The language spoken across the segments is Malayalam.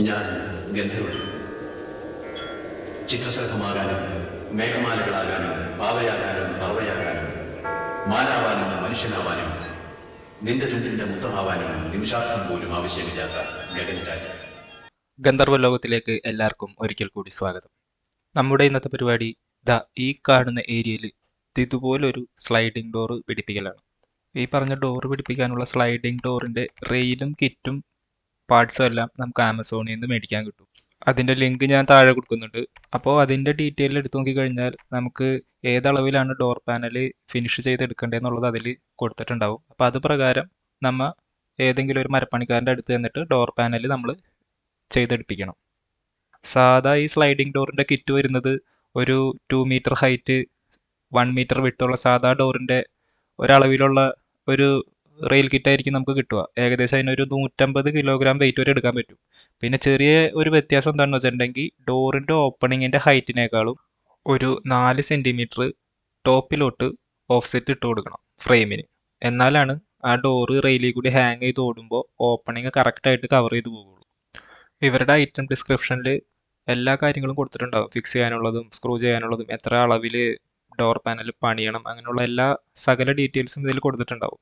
ഞാൻ ഗന്ധർവൻ. ചിത്രശലഭമാകാനും മേഘമാലകളാകാനും പാവയാകാനും പറവയാകാനും മാനാവാനും മനുഷ്യനാവാനും നിന്റെ ചുണ്ടിന്റെ മുത്തമാവാനും നിമിഷാർത്ഥം പോലും ആവശ്യമില്ലാത്ത ഗഗനചാരി. ഗന്ധർവ ലോകത്തിലേക്ക് എല്ലാവർക്കും ഒരിക്കൽ കൂടി സ്വാഗതം. നമ്മുടെ ഇന്നത്തെ പരിപാടി ഈ കാണുന്ന ഏരിയയിൽ ഇതുപോലൊരു സ്ലൈഡിംഗ് ഡോർ പിടിപ്പിക്കലാണ്. ഈ പറഞ്ഞ ഡോർ പിടിപ്പിക്കാനുള്ള സ്ലൈഡിംഗ് ഡോറിൻ്റെ റെയിലും കിറ്റും പാർട്സും എല്ലാം നമുക്ക് ആമസോണിൽ നിന്ന് മേടിക്കാൻ കിട്ടും. അതിൻ്റെ ലിങ്ക് ഞാൻ താഴെ കൊടുക്കുന്നുണ്ട്. അപ്പോൾ അതിൻ്റെ ഡീറ്റെയിൽ എടുത്തു നോക്കിക്കഴിഞ്ഞാൽ നമുക്ക് ഏതളവിലാണ് ഡോർ പാനൽ ഫിനിഷ് ചെയ്തെടുക്കേണ്ടതെന്നുള്ളത് അതിൽ കൊടുത്തിട്ടുണ്ടാവും. അപ്പോൾ അത് പ്രകാരം നമ്മൾ ഏതെങ്കിലും ഒരു മരപ്പണിക്കാരൻ്റെ അടുത്ത് ചെന്നിട്ട് ഡോർ പാനൽ നമ്മൾ ചെയ്തെടുപ്പിക്കണം. സാധാ ഈ സ്ലൈഡിംഗ് ഡോറിൻ്റെ കിറ്റ് വരുന്നത് ഒരു 2 മീറ്റർ ഹൈറ്റ് 1 മീറ്റർ വിട്ടുള്ള സാധാ ഡോറിൻ്റെ ഒരളവിലുള്ള ഒരു റെയിൽ കിറ്റായിരിക്കും നമുക്ക് കിട്ടുക. ഏകദേശം അതിനൊരു 150 കിലോഗ്രാം വെയിറ്റ് വരെ എടുക്കാൻ പറ്റും. പിന്നെ ചെറിയ ഒരു വ്യത്യാസം എന്താണെന്ന് വെച്ചിട്ടുണ്ടെങ്കിൽ ഡോറിൻ്റെ ഓപ്പണിങ്ങിൻ്റെ ഹൈറ്റിനേക്കാളും ഒരു 4 സെൻറ്റിമീറ്റർ ടോപ്പിലോട്ട് ഓഫ്സെറ്റ് ഇട്ട് കൊടുക്കണം ഫ്രെയിമിന്. എന്നാലാണ് ആ ഡോറ് റെയിലിൽ കൂടി ഹാങ് ചെയ്ത് ഓടുമ്പോൾ ഓപ്പണിങ് കറക്റ്റായിട്ട് കവർ ചെയ്ത് പോകുള്ളൂ. ഇവരുടെ ഐറ്റം ഡിസ്ക്രിപ്ഷനിൽ എല്ലാ കാര്യങ്ങളും കൊടുത്തിട്ടുണ്ടാവും. ഫിക്സ് ചെയ്യാനുള്ളതും സ്ക്രൂ ചെയ്യാനുള്ളതും എത്ര അളവിൽ ഡോർ പാനൽ പണിയണം അങ്ങനെയുള്ള എല്ലാ സകല ഡീറ്റെയിൽസും ഇതിൽ കൊടുത്തിട്ടുണ്ടാവും.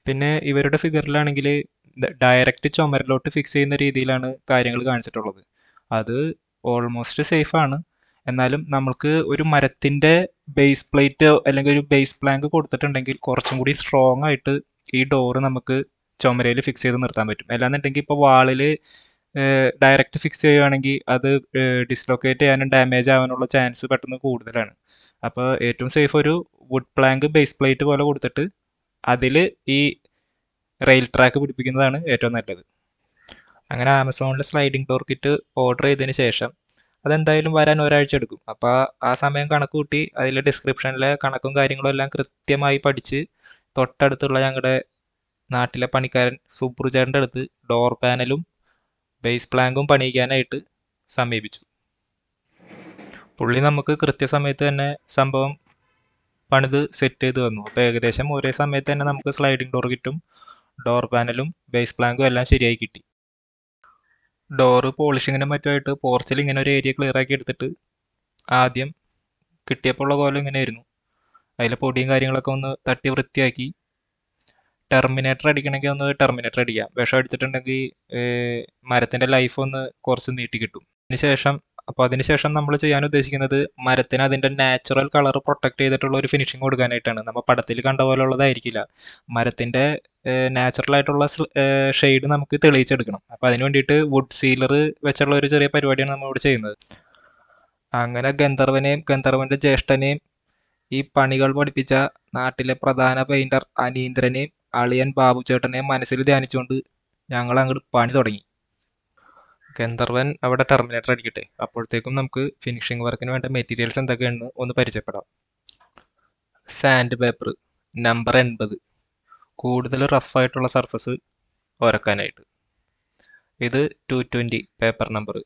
പിന്നെ ഇവരുടെ ഫിഗറിലാണെങ്കിൽ ഡയറക്റ്റ് ചുമരിലോട്ട് ഫിക്സ് ചെയ്യുന്ന രീതിയിലാണ് കാര്യങ്ങൾ കാണിച്ചിട്ടുള്ളത്. അത് ഓൾമോസ്റ്റ് സേഫാണ്. എന്നാലും നമ്മൾക്ക് ഒരു മരത്തിൻ്റെ ബേസ് പ്ലേറ്റ് അല്ലെങ്കിൽ ഒരു ബേസ് പ്ലാങ്ക് കൊടുത്തിട്ടുണ്ടെങ്കിൽ കുറച്ചും കൂടി സ്ട്രോങ് ആയിട്ട് ഈ ഡോറ് നമുക്ക് ചുമരയിൽ ഫിക്സ് ചെയ്ത് നിർത്താൻ പറ്റും. അല്ലാന്നുണ്ടെങ്കിൽ ഇപ്പോൾ വാളിൽ ഡയറക്റ്റ് ഫിക്സ് ചെയ്യുകയാണെങ്കിൽ അത് ഡിസ്ലൊക്കേറ്റ് ചെയ്യാനും ഡാമേജ് ആവാനുള്ള ചാൻസ് പെട്ടെന്ന് കൂടുതലാണ്. അപ്പോൾ ഏറ്റവും സേഫ് ഒരു വുഡ് പ്ലാങ്ക് ബേസ് പ്ലേറ്റ് പോലെ കൊടുത്തിട്ട് അതിൽ ഈ റെയിൽ ട്രാക്ക് പിടിപ്പിക്കുന്നതാണ് ഏറ്റവും നല്ലത്. അങ്ങനെ ആമസോണിൽ സ്ലൈഡിംഗ് ഡോർ കിറ്റ് ഓർഡർ ചെയ്തതിന് ശേഷം അതെന്തായാലും വരാൻ ഒരാഴ്ച എടുക്കും. അപ്പോൾ ആ സമയം കണക്ക് കൂട്ടി അതിൽ ഡിസ്ക്രിപ്ഷനിലെ കണക്കും കാര്യങ്ങളും എല്ലാം കൃത്യമായി പഠിച്ച് തൊട്ടടുത്തുള്ള ഞങ്ങളുടെ നാട്ടിലെ പണിക്കാരൻ സുബ്രുചേട്ടൻ്റെ അടുത്ത് ഡോർ പാനലും ബേസ് പ്ലാങ്കും പണിയിക്കാനായിട്ട് സമീപിച്ചു. പുള്ളി നമുക്ക് കൃത്യസമയത്ത് തന്നെ സംഭവം പണിത് സെറ്റ് ചെയ്ത് തന്നു. അപ്പോൾ ഏകദേശം ഒരേ സമയത്ത് തന്നെ നമുക്ക് സ്ലൈഡിംഗ് ഡോർ കിറ്റും ഡോർ പാനലും ബേസ് പ്ലാങ്കും എല്ലാം ശരിയായി കിട്ടി. ഡോറ് പോളിഷിങ്ങിനും മറ്റുമായിട്ട് പോർച്ചിൽ ഇങ്ങനെ ഒരു ഏരിയ ക്ലിയർ ആക്കി എടുത്തിട്ട് ആദ്യം കിട്ടിയപ്പോൾ ഉള്ള കോലം ഇങ്ങനെയായിരുന്നു. അതിലെ പൊടിയും കാര്യങ്ങളൊക്കെ ഒന്ന് തട്ടി വൃത്തിയാക്കി ടെർമിനേറ്റർ അടിക്കണമെങ്കിൽ ഒന്ന് ടെർമിനേറ്റർ അടിക്കാം. വിഷം അടിച്ചിട്ടുണ്ടെങ്കിൽ മരത്തിൻ്റെ ലൈഫ് ഒന്ന് കുറച്ച് നീട്ടി കിട്ടും. അതിനുശേഷം നമ്മൾ ചെയ്യാൻ ഉദ്ദേശിക്കുന്നത് മരത്തിന് അതിൻ്റെ നാച്ചുറൽ കളർ പ്രൊട്ടക്ട് ചെയ്തിട്ടുള്ള ഒരു ഫിനിഷിങ് കൊടുക്കാനായിട്ടാണ്. നമ്മൾ പടത്തിൽ കണ്ട പോലെ ഉള്ളതായിരിക്കില്ല. മരത്തിൻ്റെ നാച്ചുറൽ ആയിട്ടുള്ള ഷെയ്ഡ് നമുക്ക് തെളിയിച്ചെടുക്കണം. അപ്പോൾ അതിന് വേണ്ടിയിട്ട് വുഡ് സീലർ വെച്ചുള്ള ഒരു ചെറിയ പരിപാടിയാണ് നമ്മളിവിടെ ചെയ്യുന്നത്. അങ്ങനെ ഗന്ധർവൻ്റെ ജ്യേഷ്ഠനെയും ഈ പണികൾ പഠിപ്പിച്ച നാട്ടിലെ പ്രധാന പെയിൻറ്റർ അനീന്ദ്രനെയും അളിയൻ ബാബുചേട്ടനെയും മനസ്സിൽ ധ്യാനിച്ചുകൊണ്ട് ഞങ്ങൾ അങ്ങോട്ട് പണി തുടങ്ങി. ഗന്ധർവൻ അവിടെ ടെർമിനേറ്റർ അടിക്കട്ടെ. അപ്പോഴത്തേക്കും നമുക്ക് ഫിനിഷിംഗ് വർക്കിന് വേണ്ട മെറ്റീരിയൽസ് എന്തൊക്കെയാണെന്ന് ഒന്ന് പരിചയപ്പെടാം. സാൻഡ് പേപ്പർ നമ്പർ 80, കൂടുതൽ റഫായിട്ടുള്ള സർഫസ് ഉരക്കാനായിട്ട്. ഇത് 220 പേപ്പർ നമ്പർ,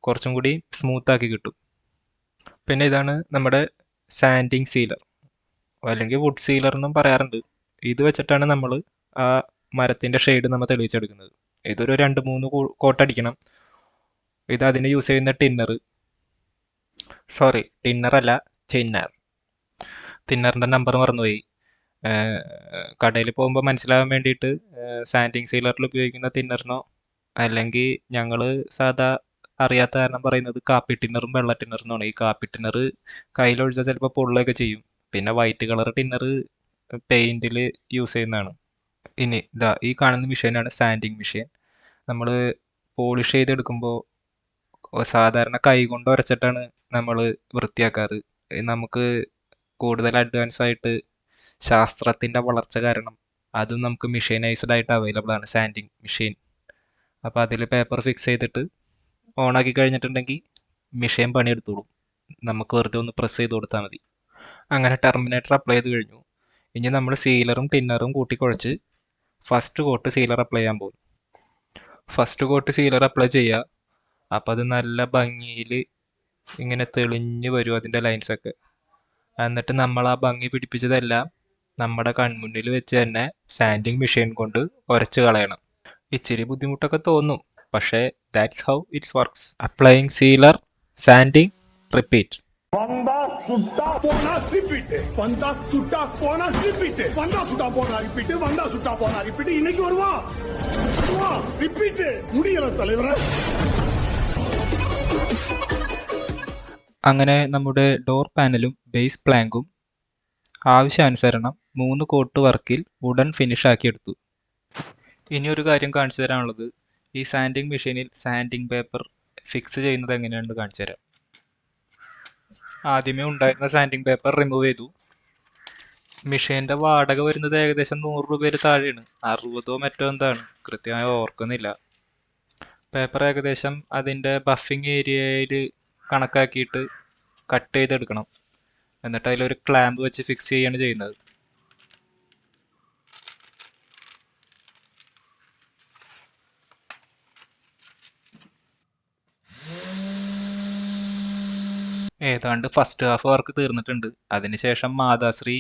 കുറച്ചും കൂടി സ്മൂത്താക്കി കിട്ടും. പിന്നെ ഇതാണ് നമ്മുടെ സാൻഡിങ് സീലർ, അല്ലെങ്കിൽ വുഡ് സീലർ എന്നും പറയാറുണ്ട്. ഇത് വെച്ചിട്ടാണ് നമ്മൾ ആ മരത്തിൻ്റെ ഷെയ്ഡ് നമ്മൾ തെളിയിച്ചെടുക്കുന്നത്. ഇതൊരു 2-3 കോട്ടടിക്കണം. ഇത് അതിന് യൂസ് ചെയ്യുന്ന ടിന്നറല്ല തിന്നർ. തിന്നറിൻ്റെ നമ്പർ മറന്നുപോയി. കടയിൽ പോകുമ്പോൾ മനസ്സിലാവാൻ വേണ്ടിയിട്ട് സാൻഡിങ് സീലറിൽ ഉപയോഗിക്കുന്ന തിന്നറിനോ അല്ലെങ്കിൽ ഞങ്ങൾ സാധാ അറിയാത്ത കാരണം പറയുന്നത് കാപ്പി ടിന്നറും വെള്ള ടിന്നറിനാണ്. ഈ കാപ്പി ടിന്നർ കയ്യിലൊഴിച്ചാൽ ചിലപ്പോൾ പൊള്ളുകയൊക്കെ ചെയ്യും. പിന്നെ വൈറ്റ് കളർ ടിന്നർ പെയിൻറ്റിൽ യൂസ് ചെയ്യുന്നതാണ്. ഇനി ഈ കാണുന്ന മെഷീനാണ് സാൻഡിങ് മെഷീൻ. നമ്മൾ പോളിഷ് ചെയ്തെടുക്കുമ്പോൾ സാധാരണ കൈ കൊണ്ട് ഉരച്ചിട്ടാണ് നമ്മൾ വൃത്തിയാക്കാറ്. നമുക്ക് കൂടുതൽ അഡ്വാൻസ് ആയിട്ട് ശാസ്ത്രത്തിൻ്റെ വളർച്ച കാരണം അതും നമുക്ക് മെഷീനൈസ്ഡ് ആയിട്ട് അവൈലബിൾ ആണ് സാൻഡിങ് മെഷീൻ. അപ്പോൾ അതിൽ പേപ്പർ ഫിക്സ് ചെയ്തിട്ട് ഓണാക്കി കഴിഞ്ഞിട്ടുണ്ടെങ്കിൽ മെഷീൻ പണിയെടുത്തോളും. നമുക്ക് വെറുതെ ഒന്ന് പ്രസ് ചെയ്ത് കൊടുത്താൽ മതി. അങ്ങനെ ടെർമിനേറ്റർ അപ്ലൈ ചെയ്ത് കഴിഞ്ഞു. ഇനി നമ്മൾ സീലറും ടിന്നറും കൂട്ടിക്കുഴച്ച് ഫസ്റ്റ് കോട്ട് സീലർ അപ്ലൈ ചെയ്യാൻ പോകും. ഫസ്റ്റ് കോട്ട് സീലർ അപ്ലൈ ചെയ്യുക. അപ്പോൾ അത് നല്ല ഭംഗിയിൽ ഇങ്ങനെ തെളിഞ്ഞ് വരും അതിൻ്റെ ലൈൻസൊക്കെ. എന്നിട്ട് നമ്മൾ ആ ഭംഗി പിടിപ്പിച്ചതെല്ലാം നമ്മുടെ കൺമുന്നിൽ വെച്ച് തന്നെ സാൻഡിങ് മെഷീൻ കൊണ്ട് ഉരച്ച് കളയണം. ഇച്ചിരി ബുദ്ധിമുട്ടൊക്കെ തോന്നും. പക്ഷേ that's how it's works. Applying sealer, sanding, repeat. Vanda sutta pona repeat. Vanda sutta pona repeat. Vanda sutta pona repeat. Vanda sutta pona repeat. இன்னைக்கு வருவா repeat. முடியல தலைவரே. അങ്ങനെ നമ്മുടെ ഡോർ പാനലും ബേസ് പ്ലാങ്കും ആവശ്യാനുസരണം 3 കോട്ട് വർക്കിൽ ഉടൻ ഫിനിഷ് ആക്കിയെടുത്തു. ഇനി ഒരു കാര്യം കാണിച്ചു തരാനുള്ളത്, ഈ സാൻഡിങ് മെഷീനിൽ സാൻഡിങ് പേപ്പർ ഫിക്സ് ചെയ്യുന്നത് എങ്ങനെയാണെന്ന് കാണിച്ചു തരാം. ആദ്യമേ ഉണ്ടായിരുന്ന സാൻഡിങ് പേപ്പർ റിമൂവ് ചെയ്തു. മെഷീൻ്റെ വാടക വരുന്നത് ഏകദേശം 100 രൂപയിൽ താഴെയാണ്, 60 മറ്റോ എന്താണ്, കൃത്യമായി ഓർക്കുന്നില്ല. പേപ്പർ ഏകദേശം അതിൻ്റെ ബഫിങ് ഏരിയയിൽ കണക്കാക്കിയിട്ട് കട്ട് ചെയ്തെടുക്കണം. എന്നിട്ട് അതിലൊരു ക്ലാമ്പ് വെച്ച് ഫിക്സ് ചെയ്യാണ് ചെയ്യുന്നത്. ഏതാണ്ട് ഫസ്റ്റ് ഹാഫ് വർക്ക് തീർന്നിട്ടുണ്ട്. അതിനുശേഷം മാതാശ്രീ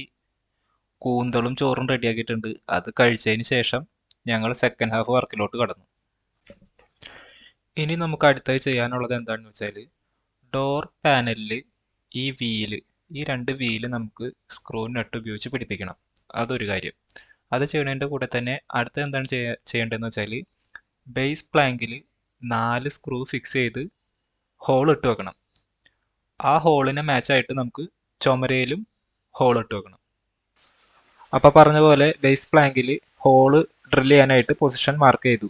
കൂന്തളും ചോറും റെഡിയാക്കിയിട്ടുണ്ട്. അത് കഴിച്ചതിന് ശേഷം ഞങ്ങൾ സെക്കൻഡ് ഹാഫ് വർക്കിലോട്ട് കടന്നു. ഇനി നമുക്ക് അടുത്തായി ചെയ്യാനുള്ളത് എന്താണെന്ന് വെച്ചാൽ, ഡോർ പാനലിൽ ഈ വീല്, ഈ 2 വീല് നമുക്ക് സ്ക്രൂ നട്ട് ഉപയോഗിച്ച് പിടിപ്പിക്കണം. അതൊരു കാര്യം. അത് ചെയ്യുന്നതിൻ്റെ കൂടെ തന്നെ അടുത്ത എന്താണ് ചെയ്യേണ്ടതെന്ന് വെച്ചാൽ, ബേസ് പ്ലാങ്കിൽ 4 സ്ക്രൂ ഫിക്സ് ചെയ്ത് ഹോൾ ഇട്ട് വെക്കണം. ആ ഹോളിന് മാച്ചായിട്ട് നമുക്ക് ചുമരയിലും ഹോൾ ഇട്ട് വെക്കണം. അപ്പോൾ പറഞ്ഞ പോലെ ബേസ് പ്ലാങ്കിൽ ഹോള് ഡ്രില്ല് ചെയ്യാനായിട്ട് പൊസിഷൻ മാർക്ക് ചെയ്തു.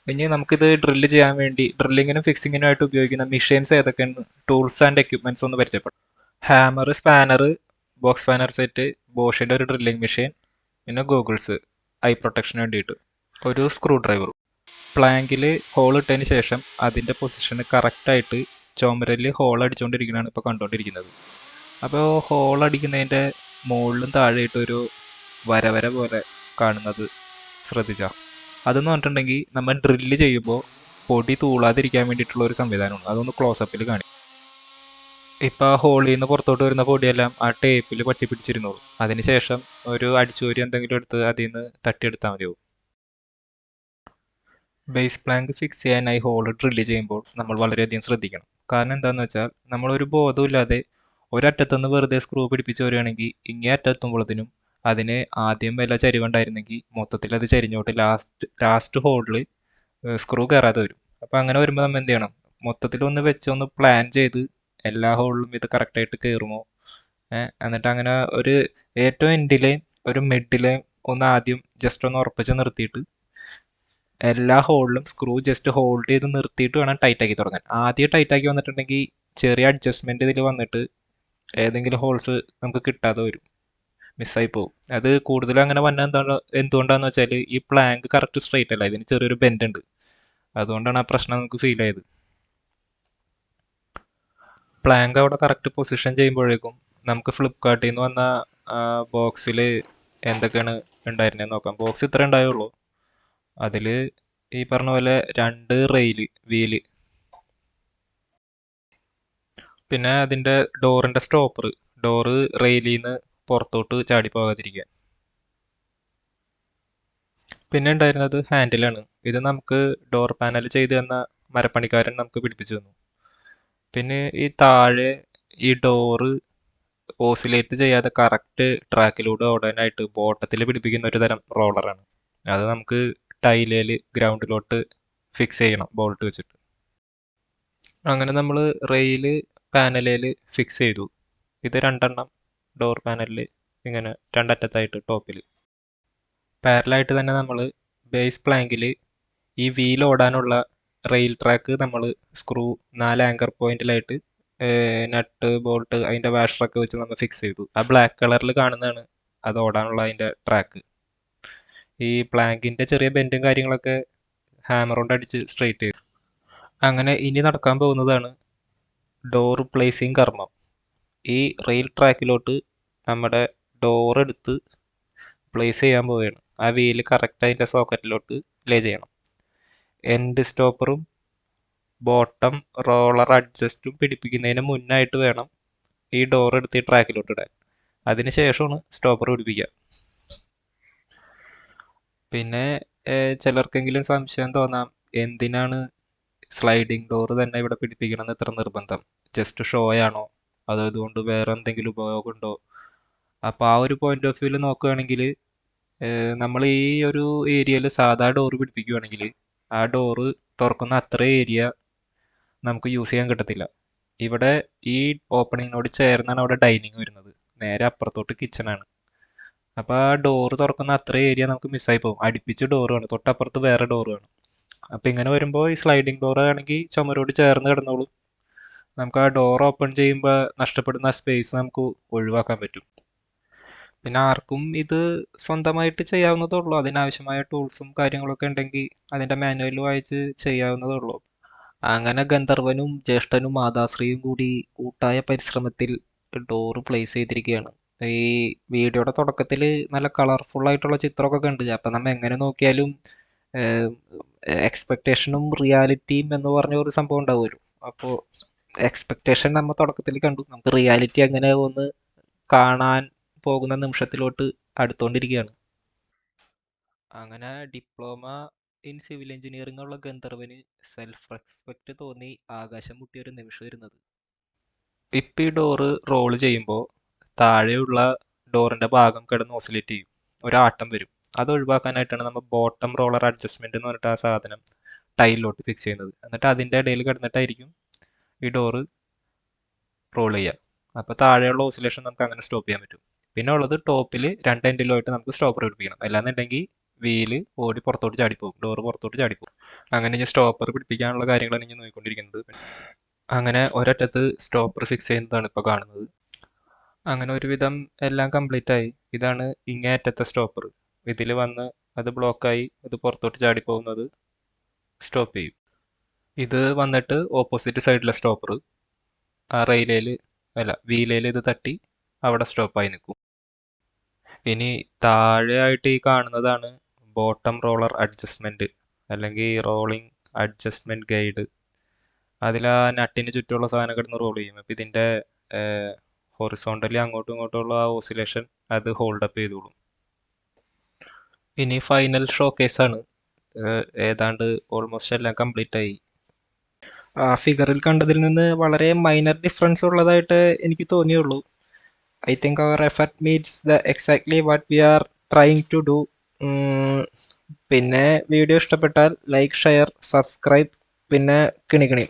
ഇനി നമുക്കിത് ഡ്രില്ല് ചെയ്യാൻ വേണ്ടി ഡ്രില്ലിങ്ങിനും ഫിക്സിങ്ങിനും ആയിട്ട് ഉപയോഗിക്കുന്ന മെഷീൻസ് ഏതൊക്കെയാണ്, ടൂൾസ് ആൻഡ് എക്യുപ്മെൻറ്റ്സ് ഒന്ന് പരിചയപ്പെടും. Hammer, spanner, box spanner set, ബോഷിൻ്റെ ഒരു ഡ്രില്ലിംഗ് മെഷീൻ, പിന്നെ ഗോഗിൾസ് ഐ പ്രൊട്ടക്ഷന് വേണ്ടിയിട്ട്, ഒരു സ്ക്രൂ ഡ്രൈവറും. പ്ലാങ്കിൽ ഹോൾ ഇട്ടതിന് ശേഷം അതിൻ്റെ പൊസിഷന് കറക്റ്റായിട്ട് ചുമരിൽ ഹോൾ അടിച്ചുകൊണ്ടിരിക്കുന്നതാണ് ഇപ്പോൾ കണ്ടുകൊണ്ടിരിക്കുന്നത്. അപ്പോൾ ഹോൾ അടിക്കുന്നതിൻ്റെ മുകളിലും താഴെയായിട്ട് ഒരു വര പോലെ കാണുന്നത് ശ്രദ്ധിച്ചാൽ, അതെന്ന് പറഞ്ഞിട്ടുണ്ടെങ്കിൽ നമ്മൾ ഡ്രില്ല് ചെയ്യുമ്പോൾ പൊടി തൂളാതിരിക്കാൻ വേണ്ടിയിട്ടുള്ള ഒരു സംവിധാനമാണ്. അതൊന്ന് ക്ലോസപ്പിൽ കാണിക്കും. ഇപ്പോൾ ആ ഹോളിൽ നിന്ന് പുറത്തോട്ട് വരുന്ന പൊടിയെല്ലാം ആ ടേപ്പിൽ പറ്റി പിടിച്ചിരുന്നോളൂ. അതിനുശേഷം ഒരു അടിച്ചുവരി എന്തെങ്കിലും എടുത്ത് അതിൽ നിന്ന് തട്ടിയെടുത്താൽ മതിയാവും. ബേസ് പ്ലാങ്ക് ഫിക്സ് ചെയ്യാനായി ഹോൾ ഡ്രില്ല് ചെയ്യുമ്പോൾ നമ്മൾ വളരെയധികം ശ്രദ്ധിക്കണം. കാരണം എന്താണെന്ന് വെച്ചാൽ, നമ്മളൊരു ബോധമില്ലാതെ ഒരറ്റത്തുനിന്ന് വെറുതെ സ്ക്രൂ പിടിപ്പിച്ച് വരികയാണെങ്കിൽ ഇങ്ങേ അറ്റത്തുമ്പോഴത്തേനും അതിന് ആദ്യം വല്ല ചരിവുണ്ടായിരുന്നെങ്കിൽ മൊത്തത്തിൽ അത് ചരിഞ്ഞോട്ട് ലാസ്റ്റ് ഹോളിൽ സ്ക്രൂ കയറാതെ വരും. അപ്പോൾ അങ്ങനെ വരുമ്പോൾ നമ്മൾ എന്ത് ചെയ്യണം, മൊത്തത്തിൽ ഒന്ന് വെച്ചൊന്ന് പ്ലാൻ ചെയ്ത് എല്ലാ ഹോളിലും ഇത് കറക്റ്റായിട്ട് കയറുമോ, എന്നിട്ട് അങ്ങനെ ഒരു ഏറ്റവും എൻഡിലെയും ഒരു മിഡിലെയും ഒന്ന് ആദ്യം ജസ്റ്റ് ഒന്ന് ഉറപ്പിച്ച് നിർത്തിയിട്ട് എല്ലാ ഹോളിലും സ്ക്രൂ ജസ്റ്റ് ഹോൾഡ് ചെയ്ത് നിർത്തിയിട്ട് വേണം ടൈറ്റാക്കി തുടങ്ങാൻ. ആദ്യം ടൈറ്റാക്കി വന്നിട്ടുണ്ടെങ്കിൽ ചെറിയ അഡ്ജസ്റ്റ്മെൻറ്റ് ഇതിൽ വന്നിട്ട് ഏതെങ്കിലും ഹോൾസ് നമുക്ക് കിട്ടാതെ വരും, മിസ്സായി പോകും. അത് കൂടുതലും അങ്ങനെ വന്നാൽ എന്തുകൊണ്ടാണെന്ന് വെച്ചാൽ, ഈ പ്ലാങ്ക് കറക്റ്റ് സ്ട്രൈറ്റ് അല്ല, ഇതിന് ചെറിയൊരു ബെൻഡ് ഉണ്ട്. അതുകൊണ്ടാണ് ആ പ്രശ്നം നമുക്ക് ഫീൽ ആയത്. പ്ലാങ്ക് അവിടെ കറക്റ്റ് പൊസിഷൻ ചെയ്യുമ്പോഴേക്കും നമുക്ക് ഫ്ലിപ്കാർട്ടിൽ നിന്ന് വന്ന ബോക്സിൽ എന്തൊക്കെയാണ് ഉണ്ടായിരുന്നതെന്ന് നോക്കാം. ബോക്സ് ഇത്ര ഉണ്ടായുള്ളൂ. അതിൽ ഈ പറഞ്ഞ പോലെ 2 വീല്, പിന്നെ അതിൻ്റെ ഡോറിൻ്റെ സ്റ്റോപ്പർ, ഡോറ് റെയിലിൽ നിന്ന് പുറത്തോട്ട് ചാടി പോകാതിരിക്കാൻ. പിന്നെ ഉണ്ടായിരുന്നത് ഹാൻഡിലാണ്. ഇത് നമുക്ക് ഡോർ പാനൽ ചെയ്ത് തന്ന മരപ്പണിക്കാരൻ നമുക്ക് പിടിപ്പിച്ചു തന്നു. പിന്നെ ഈ താഴെ ഈ ഡോറ് ഓസിലേറ്റ് ചെയ്യാതെ കറക്റ്റ് ട്രാക്കിലൂടെ ഓടാനായിട്ട് ബോട്ടത്തിൽ പിടിപ്പിക്കുന്ന ഒരു തരം റോളറാണ്. അത് നമുക്ക് ടൈലേൽ ഗ്രൗണ്ടിലോട്ട് ഫിക്സ് ചെയ്യണം ബോൾട്ട് വെച്ചിട്ട്. അങ്ങനെ നമ്മൾ റെയില് പാനലിൽ ഫിക്സ് ചെയ്തു. ഇത് 2 എണ്ണം ഡോർ പാനലിൽ ഇങ്ങനെ 2 അറ്റത്തായിട്ട് ടോപ്പിൽ. പാരലായിട്ട് തന്നെ നമ്മൾ ബേസ് പ്ലാങ്കിൽ ഈ വീൽ ഓടാനുള്ള റെയിൽ ട്രാക്ക് നമ്മൾ സ്ക്രൂ 4 ആങ്കർ പോയിന്റിലായിട്ട് നട്ട് ബോൾട്ട് അതിൻ്റെ വാഷറൊക്കെ വെച്ച് നമ്മൾ ഫിക്സ് ചെയ്തു. ആ ബ്ലാക്ക് കളറിൽ കാണുന്നതാണ് അത് ഓടാനുള്ള അതിൻ്റെ ട്രാക്ക്. ഈ പ്ലാങ്കിൻ്റെ ചെറിയ ബെൻഡും കാര്യങ്ങളൊക്കെ ഹാമർ കൊണ്ട് അടിച്ച് സ്ട്രെയിറ്റ് ചെയ്തു. അങ്ങനെ ഇനി നടക്കാൻ പോകുന്നതാണ് ഡോർ പ്ലേസിങ് കർമ്മം. ഈ റെയിൽ ട്രാക്കിലോട്ട് നമ്മുടെ ഡോർ എടുത്ത് പ്ലേസ് ചെയ്യാൻ പോവുകയാണ്. ആ വീല് കറക്റ്റ് അതിൻ്റെ സോക്കറ്റിലോട്ട് ലേ ചെയ്യണം. എൻഡ് സ്റ്റോപ്പറും ബോട്ടം റോളർ അഡ്ജസ്റ്റും പിടിപ്പിക്കുന്നതിന് മുന്നായിട്ട് വേണം ഈ ഡോർ എടുത്ത് ഈ ട്രാക്കിലോട്ട് ഇടാൻ. അതിന് ശേഷമാണ് സ്റ്റോപ്പർ പിടിപ്പിക്കുക. പിന്നെ ചിലർക്കെങ്കിലും സംശയം തോന്നാം, എന്തിനാണ് സ്ലൈഡിംഗ് ഡോർ തന്നെ ഇവിടെ പിടിപ്പിക്കണമെന്ന് ഇത്ര നിർബന്ധം? ജസ്റ്റ് ഷോ ആണോ, അതോ ഇതുകൊണ്ട് വേറെ എന്തെങ്കിലും ഉപയോഗമുണ്ടോ? അപ്പോൾ ആ ഒരു പോയിന്റ് ഓഫ് വ്യൂവിൽ നോക്കുകയാണെങ്കിൽ നമ്മൾ ഈ ഒരു ഏരിയയിൽ സാധാ ഡോറ് പിടിപ്പിക്കുകയാണെങ്കിൽ ആ ഡോറ് തുറക്കുന്ന അത്ര ഏരിയ നമുക്ക് യൂസ് ചെയ്യാൻ കിട്ടത്തില്ല. ഇവിടെ ഈ ഓപ്പണിങ്ങിനോട് ചേർന്നാണ് അവിടെ ഡൈനിങ് വരുന്നത്, നേരെ അപ്പുറത്തോട്ട് കിച്ചണാണ്. അപ്പോൾ ആ ഡോറ് തുറക്കുന്ന അത്ര ഏരിയ നമുക്ക് മിസ്സായി പോകും. അടുപ്പിച്ച് ഡോറ് വേണം, തൊട്ടപ്പുറത്ത് വേറെ ഡോറ് വേണം. അപ്പോൾ ഇങ്ങനെ വരുമ്പോൾ ഈ സ്ലൈഡിങ് ഡോർ ആണെങ്കിൽ ചുമരോട് ചേർന്ന് കിടന്നോളും. നമുക്ക് ആ ഡോർ ഓപ്പൺ ചെയ്യുമ്പോൾ നഷ്ടപ്പെടുന്ന സ്പേസ് നമുക്ക് ഒഴിവാക്കാൻ പറ്റും. പിന്നെ ആർക്കും ഇത് സ്വന്തമായിട്ട് ചെയ്യാവുന്നതേ ഉള്ളൂ. അതിനാവശ്യമായ ടൂൾസും കാര്യങ്ങളൊക്കെ ഉണ്ടെങ്കിൽ അതിൻ്റെ മാനുവൽ വായിച്ച് ചെയ്യാവുന്നതേ ഉള്ളൂ. അങ്ങനെ ഗന്ധർവനും ജ്യേഷ്ഠനും മാതാശ്രീയും കൂടി കൂട്ടായ പരിശ്രമത്തിൽ ഡോറ് പ്ലേസ് ചെയ്തിരിക്കുകയാണ്. ഈ വീഡിയോയുടെ തുടക്കത്തിൽ നല്ല കളർഫുൾ ആയിട്ടുള്ള ചിത്രമൊക്കെ കണ്ടു. അപ്പം നമ്മൾ എങ്ങനെ നോക്കിയാലും എക്സ്പെക്റ്റേഷനും റിയാലിറ്റിയും എന്ന് പറഞ്ഞ ഒരു സംഭവം ഉണ്ടാവുമല്ലോ. അപ്പോൾ എക്സ്പെക്റ്റേഷൻ നമ്മൾ തുടക്കത്തിൽ കണ്ടു, നമുക്ക് റിയാലിറ്റി എങ്ങനെ ഒന്ന് കാണാൻ പോകുന്ന നിമിഷത്തിലോട്ട് അടുത്തുകൊണ്ടിരിക്കുകയാണ്. അങ്ങനെ ഡിപ്ലോമ ഇൻ സിവിൽ എഞ്ചിനീയറിംഗ് ഉള്ള ഗന്ധർവന് സെൽഫ് റെസ്പെക്റ്റ് തോന്നി ആകാശം മുട്ടിയ ഒരു നിമിഷം വരുന്നത്. ഇപ്പം ഈ ഡോറ് റോള് ചെയ്യുമ്പോൾ താഴെയുള്ള ഡോറിൻ്റെ ഭാഗം കിടന്ന് ഓസിലേറ്റ് ചെയ്യും, ഒരാട്ടം വരും. അത് ഒഴിവാക്കാനായിട്ടാണ് നമ്മൾ ബോട്ടം റോളർ അഡ്ജസ്റ്റ്മെൻറ്റ് എന്ന് പറഞ്ഞിട്ട് ആ സാധനം ടൈലിലോട്ട് ഫിക്സ് ചെയ്യുന്നത്. എന്നിട്ട് അതിൻ്റെ ഇടയിൽ കിടന്നിട്ടായിരിക്കും ഈ ഡോറ് റോൾ ചെയ്യുക. അപ്പോൾ താഴെയുള്ള ഓസിലേഷൻ നമുക്ക് അങ്ങനെ സ്റ്റോപ്പ് ചെയ്യാൻ പറ്റും. പിന്നെ ഉള്ളത് ടോപ്പിൽ രണ്ട് എൻഡിലുമായിട്ട് നമുക്ക് സ്റ്റോപ്പർ പിടിപ്പിക്കണം. അല്ലാന്നുണ്ടെങ്കിൽ വീല് ഓടി പുറത്തോട്ട് ചാടിപ്പോകും, ഡോറ് പുറത്തോട്ട് ചാടിപ്പോകും. അങ്ങനെ ഞാൻ സ്റ്റോപ്പർ പിടിപ്പിക്കാനുള്ള കാര്യങ്ങളാണ് ഞാൻ നോക്കിക്കൊണ്ടിരിക്കുന്നത്. അങ്ങനെ ഒരറ്റത്ത് സ്റ്റോപ്പർ ഫിക്സ് ചെയ്യുന്നതാണ് ഇപ്പോൾ കാണുന്നത്. അങ്ങനെ ഒരുവിധം എല്ലാം കംപ്ലീറ്റ് ആയി. ഇതാണ് ഇങ്ങേ അറ്റത്തെ സ്റ്റോപ്പർ. ഇതിൽ വന്ന് അത് ബ്ലോക്കായി അത് പുറത്തോട്ട് ചാടിപ്പോകുന്നത് സ്റ്റോപ്പ് ചെയ്യും. ഇത് വന്നിട്ട് ഓപ്പോസിറ്റ് സൈഡിലെ സ്റ്റോപ്പർ ആ വീലയിൽ ഇത് തട്ടി അവിടെ സ്റ്റോപ്പായി നിൽക്കും. ഇനി താഴെയായിട്ട് ഈ കാണുന്നതാണ് ബോട്ടം റോളർ അഡ്ജസ്റ്റ്മെൻറ്റ് അല്ലെങ്കിൽ റോളിംഗ് അഡ്ജസ്റ്റ്മെൻറ്റ് ഗൈഡ്. അതിൽ ആ നട്ടിന് ചുറ്റുമുള്ള സാധനം കിടന്ന് റോൾ ചെയ്യും. അപ്പോൾ ഇതിൻ്റെ ഹൊറിസോണ്ടലി അങ്ങോട്ടും ഇങ്ങോട്ടുമുള്ള ആ ഓസിലേഷൻ അത് ഹോൾഡപ്പ് ചെയ്തോളും. ഇനി ഫൈനൽ ഷോ കേസാണ്. ഏതാണ്ട് ഓൾമോസ്റ്റ് എല്ലാം കംപ്ലീറ്റ് ആയി. ആ ഫിഗറിൽ കണ്ടതിൽ നിന്ന് വളരെ മൈനർ ഡിഫറൻസ് ഉള്ളതായിട്ട് എനിക്ക് തോന്നിയുള്ളൂ. I think our effort meets the exactly what we are trying to do. പിന്നെ വീഡിയോ ഇഷ്ടപ്പെട്ടാൽ ലൈക്ക്, ഷെയർ, സബ്സ്ക്രൈബ്, പിന്നെ കിണിക്കിണി.